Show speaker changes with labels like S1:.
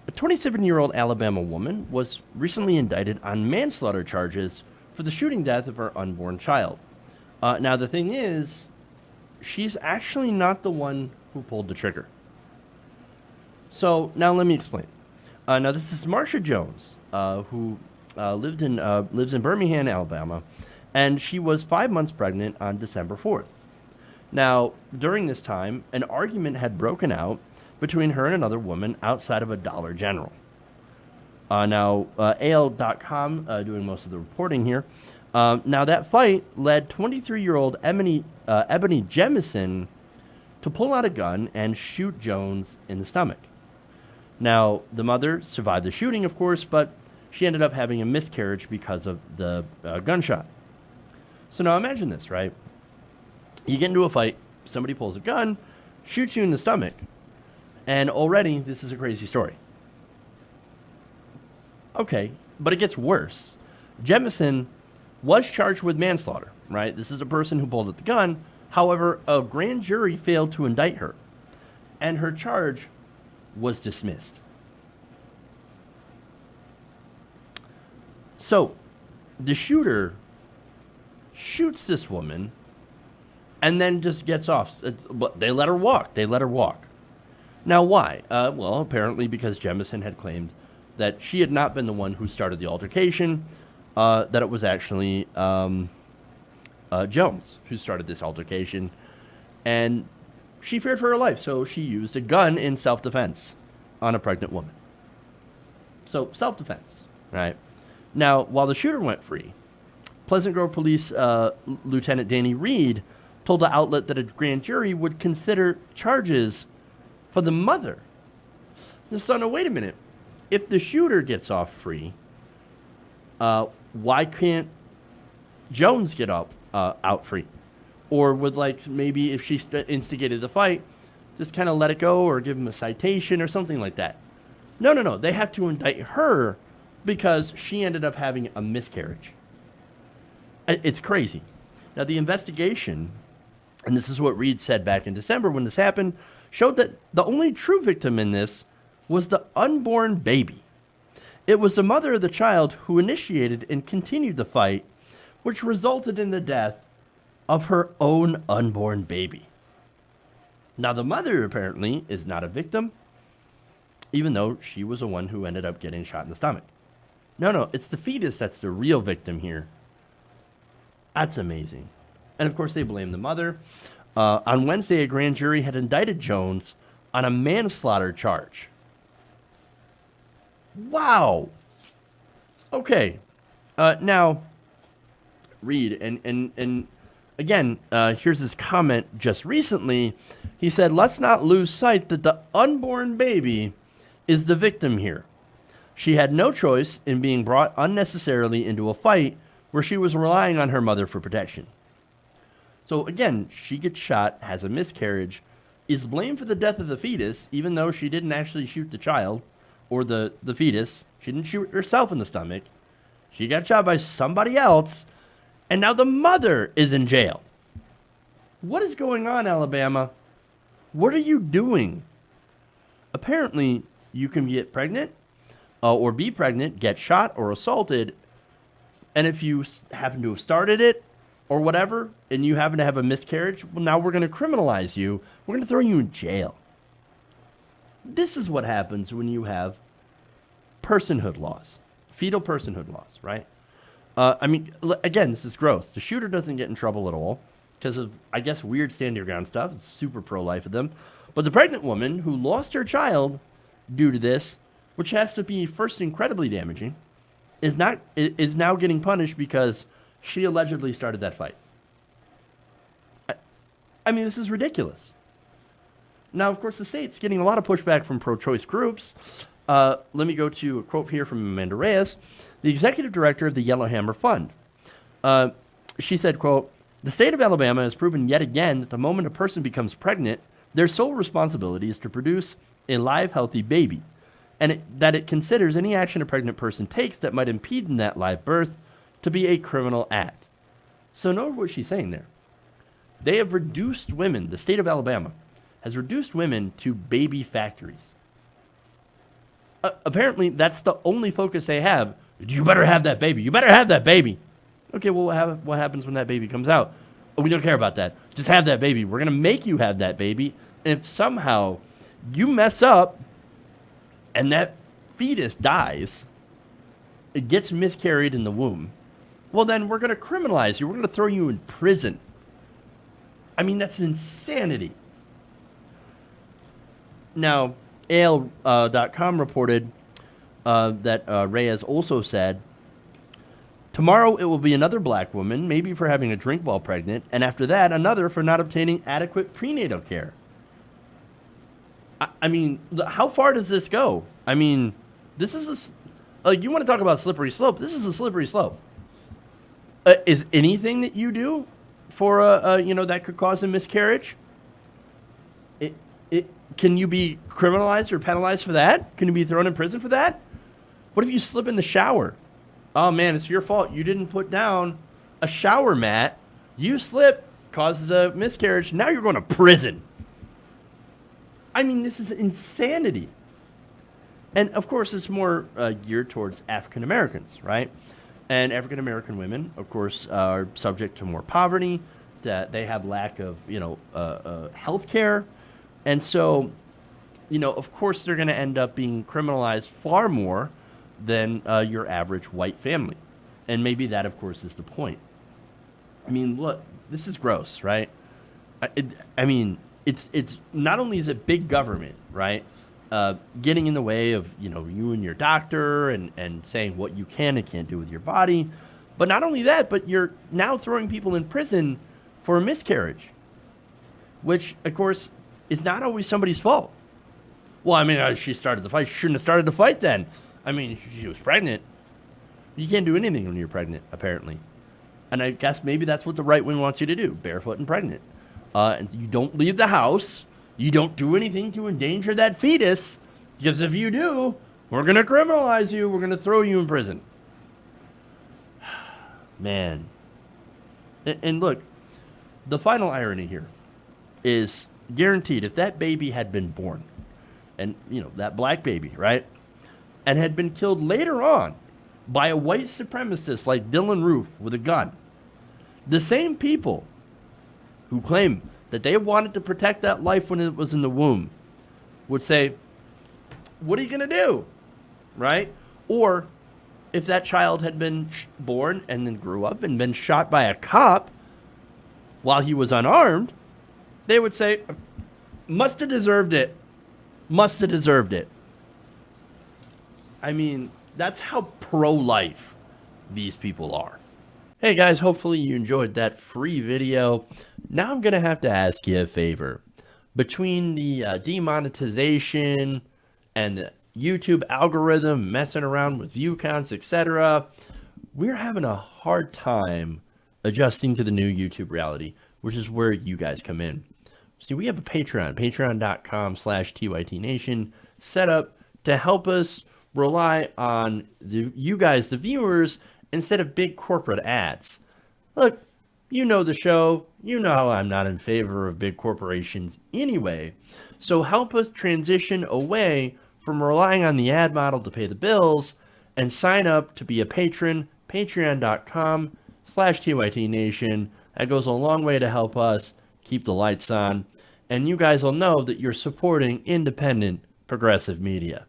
S1: A 27-year-old Alabama woman was recently indicted on manslaughter charges for the shooting death of her unborn child. Now, the thing is, she's actually not the one who pulled the trigger. So, now let me explain. Now, this is Marsha Jones, who lives in Birmingham, Alabama, and she was 5 months pregnant on December 4th. Now, during this time, an argument had broken out between her and another woman outside of a Dollar General. Now, AL.com doing most of the reporting here. Now, that fight led 23-year-old Ebony Jemison to pull out a gun and shoot Jones in the stomach. Now, the mother survived the shooting, of course, but she ended up having a miscarriage because of the gunshot. So now imagine this, right? You get into a fight, somebody pulls a gun, shoots you in the stomach, and already this is a crazy story. Okay, but it gets worse. Jemison was charged with manslaughter, right? This is a person who pulled out the gun. However, a grand jury failed to indict her, and her charge was dismissed. So, the shooter shoots this woman and then just gets off. But they let her walk. Now, why? Well, apparently because Jemison had claimed that she had not been the one who started the altercation, that it was actually Jones who started this altercation, and she feared for her life, so she used a gun in self-defense on a pregnant woman. So, self-defense, right? Now, while the shooter went free, Pleasant Grove Police Lieutenant Danny Reed told the outlet that a grand jury would consider charges for the mother. So, now, wait a minute. If the shooter gets off free, why can't Jones get out free? Or would, like, maybe if she instigated the fight, just kind of let it go or give him a citation or something like that. No. They have to indict her because she ended up having a miscarriage. It's crazy. Now, the investigation, and this is what Reed said back in December when this happened, showed that the only true victim in this was the unborn baby. It was the mother of the child who initiated and continued the fight, which resulted in the death of her own unborn baby. Now, the mother apparently is not a victim, even though she was the one who ended up getting shot in the stomach. No, it's the fetus that's the real victim here. That's amazing. And of course, they blame the mother. On Wednesday, a grand jury had indicted Jones on a manslaughter charge. Wow. Okay. Now, Reed, and again, here's his comment just recently. He said, let's not lose sight that the unborn baby is the victim here. She had no choice in being brought unnecessarily into a fight where she was relying on her mother for protection. So again, she gets shot, has a miscarriage, is blamed for the death of the fetus, even though she didn't actually shoot the child or the fetus. She didn't shoot herself in the stomach. She got shot by somebody else, and now the mother is in jail. What is going on, Alabama? What are you doing? Apparently, you can get pregnant or be pregnant, get shot or assaulted, and if you happen to have started it or whatever, and you happen to have a miscarriage, well, now we're going to criminalize you. We're going to throw you in jail. This is what happens when you have personhood laws, fetal personhood laws, right? Again, this is gross. The shooter doesn't get in trouble at all because of, I guess, weird stand your ground stuff. It's super pro-life of them. But the pregnant woman who lost her child due to this, which has to be first incredibly damaging, is now getting punished because she allegedly started that fight. I mean, this is ridiculous. Now, of course, the state's getting a lot of pushback from pro-choice groups. Let me go to a quote here from Amanda Reyes, the executive director of the Yellowhammer Fund. She said, quote, "The state of Alabama has proven yet again that the moment a person becomes pregnant, their sole responsibility is to produce a live, healthy baby, and that it considers any action a pregnant person takes that might impede in that live birth to be a criminal act." So note what she's saying there. They have reduced women, the state of Alabama has reduced women to baby factories. Apparently, that's the only focus they have. You better have that baby. You better have that baby. Okay, well, what happens when that baby comes out? Oh, we don't care about that. Just have that baby. We're going to make you have that baby. If somehow you mess up and that fetus dies, it gets miscarried in the womb, well, then we're going to criminalize you. We're going to throw you in prison. I mean, that's insanity. Now, AL.com reported that Reyes also said, tomorrow it will be another black woman, maybe for having a drink while pregnant, and after that, another for not obtaining adequate prenatal care. I mean, how far does this go? I mean, this is you want to talk about slippery slope? This is a slippery slope. Is anything that you do for that could cause a miscarriage? Can you be criminalized or penalized for that? Can you be thrown in prison for that? What if you slip in the shower? Oh man, it's your fault. You didn't put down a shower mat. You slip, causes a miscarriage. Now you're going to prison. I mean, this is insanity. And of course, it's more geared towards African Americans, right? And African American women, of course, are subject to more poverty. That they have lack of, health care. And so, of course, they're going to end up being criminalized far more than your average white family. And maybe that, of course, is the point. I mean, look, this is gross, right? I mean, it's not only is it big government, right, getting in the way of, you and your doctor and saying what you can and can't do with your body. But not only that, but you're now throwing people in prison for a miscarriage, which, of course, is not always somebody's fault. Well, I mean, she started the fight. She shouldn't have started the fight then. I mean, she was pregnant. You can't do anything when you're pregnant, apparently. And I guess maybe that's what the right wing wants you to do, barefoot and pregnant. And you don't leave the house. You don't do anything to endanger that fetus, because if you do, we're going to criminalize you. We're going to throw you in prison. Man. And look, the final irony here is guaranteed if that baby had been born, and, that black baby, right, and had been killed later on by a white supremacist like Dylan Roof with a gun, the same people who claim that they wanted to protect that life when it was in the womb would say, what are you going to do, right? Or if that child had been born and then grew up and been shot by a cop while he was unarmed, they would say, must have deserved it. Must have deserved it. I mean, that's how pro-life these people are. Hey guys, hopefully you enjoyed that free video. Now I'm going to have to ask you a favor. Between the demonetization and the YouTube algorithm messing around with view counts, etc., we're having a hard time adjusting to the new YouTube reality, which is where you guys come in. See, we have a Patreon, patreon.com/TYTNation, set up to help us rely on you guys, the viewers, instead of big corporate ads. Look, you know the show. You know how I'm not in favor of big corporations anyway. So help us transition away from relying on the ad model to pay the bills and sign up to be a patron, patreon.com/TYTNation. That goes a long way to help us keep the lights on. And you guys will know that you're supporting independent progressive media.